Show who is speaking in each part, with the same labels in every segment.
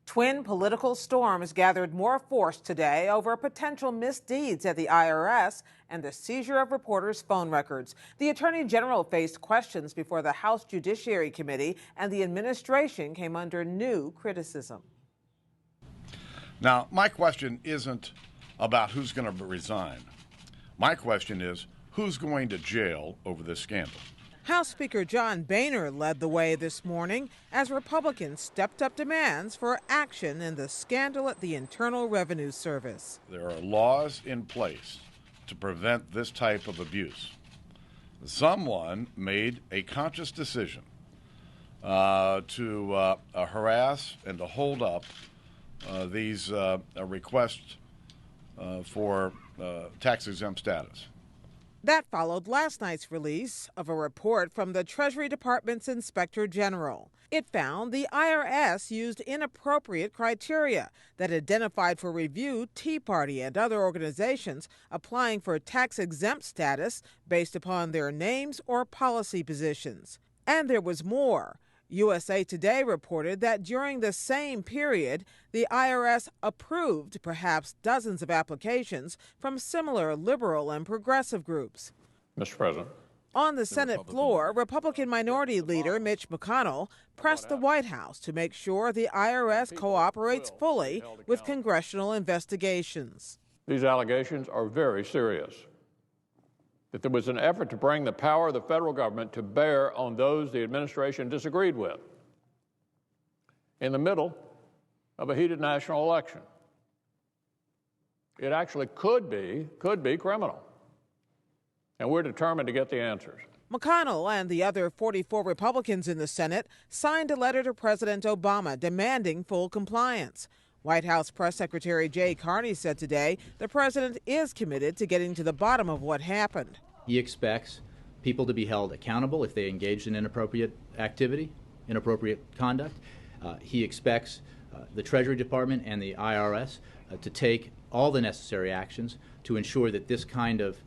Speaker 1: Twin political storms gathered more force today over potential misdeeds at the IRS and the seizure of reporters' phone records. The Attorney General faced questions before the House Judiciary Committee, and the administration came under new criticism.
Speaker 2: Now, my question isn't about who's going to resign. My question is, who's going to jail over this scandal?
Speaker 1: House Speaker John Boehner led the way this morning as Republicans stepped up demands for action in the scandal at the Internal Revenue Service.
Speaker 2: There are laws in place to prevent this type of abuse. Someone made a conscious decision to harass and to hold up these requests for tax-exempt status.
Speaker 1: That followed last night's release of a report from the Treasury Department's Inspector General. It found the IRS used inappropriate criteria that identified for review Tea Party and other organizations applying for tax-exempt status based upon their names or policy positions. And there was more. USA Today reported that during the same period, the IRS approved perhaps dozens of applications from similar liberal and progressive groups.
Speaker 3: Mr. President.
Speaker 1: On the Senate floor, Republican Minority Leader Mitch McConnell pressed the White House to make sure the IRS cooperates fully with congressional investigations.
Speaker 3: These allegations are very serious. That there was an effort to bring the power of the federal government to bear on those the administration disagreed with in the middle of a heated national election. It actually could be criminal. And we're determined to get the answers.
Speaker 1: McConnell and the other 44 Republicans in the Senate signed a letter to President Obama demanding full compliance. White House Press Secretary Jay Carney said today the president is committed to getting to the bottom of what happened.
Speaker 4: He expects people to be held accountable if they engaged in inappropriate activity, inappropriate conduct. He expects the Treasury Department and the IRS to take all the necessary actions to ensure that this kind of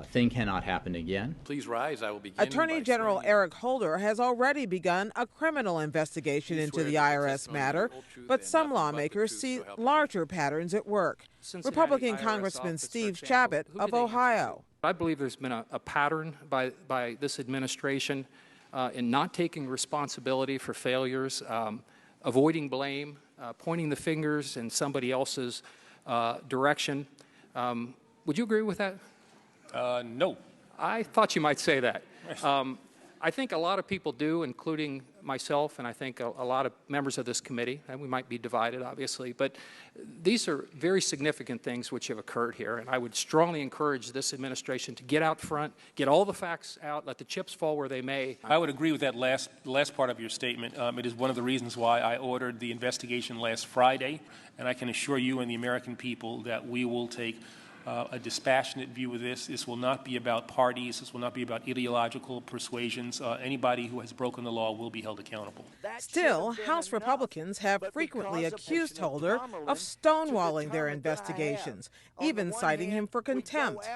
Speaker 4: thing cannot happen again.
Speaker 5: Please rise. I will begin.
Speaker 1: Attorney General Eric Holder has already begun a criminal investigation into the IRS matter, but some lawmakers see larger patterns at work. Republican Congressman Steve Chabot of Ohio.
Speaker 6: I believe there's been a pattern by this administration in not taking responsibility for failures, avoiding blame, pointing the fingers in somebody else's direction. Would you agree with that?
Speaker 5: No.
Speaker 6: I thought you might say that. I think a lot of people do, including myself, and I think a lot of members of this committee, and we might be divided, obviously, but these are very significant things which have occurred here, and I would strongly encourage this administration to get out front, get all the facts out, let the chips fall where they may.
Speaker 5: I would agree with that last part of your statement. It is one of the reasons why I ordered the investigation last Friday, and I can assure you and the American people that we will take a dispassionate view of this. This will not be about parties. This will not be about ideological persuasions. Anybody who has broken the law will be held accountable.
Speaker 1: Still, House Republicans have frequently accused Holder of stonewalling their investigations, even citing him for contempt.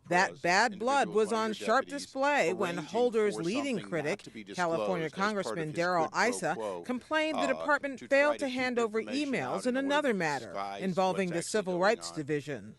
Speaker 1: That bad blood was on sharp display when Holder's leading critic, California Congressman Darrell Issa, complained the department failed to hand over emails in another matter involving the Civil Rights Division.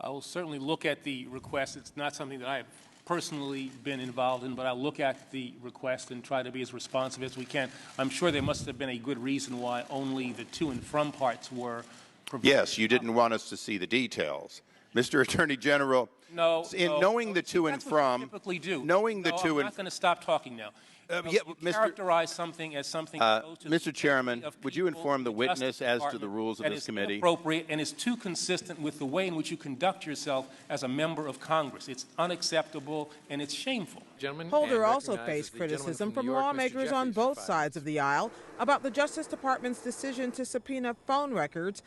Speaker 5: I will certainly look at the request. It's not something that I have personally been involved in, but I'll look at the request and try to be as responsive as we can. I'm sure there must have been a good reason why only the to and from parts were provided.
Speaker 7: Yes, you didn't want us to see the details. Mr. Attorney General, knowing the to and from,
Speaker 5: typically do.
Speaker 7: Knowing the to and...
Speaker 5: I'm not going to stop talking now. Characterize something as something
Speaker 7: Mr. Chairman, would you inform the witness as to the rules of this committee?
Speaker 5: Appropriate and is too consistent with the way in which you conduct yourself as a member of Congress. It's unacceptable and it's shameful.
Speaker 1: Holder also faced criticism from lawmakers on both sides of the aisle about the Justice Department's decision to subpoena phone records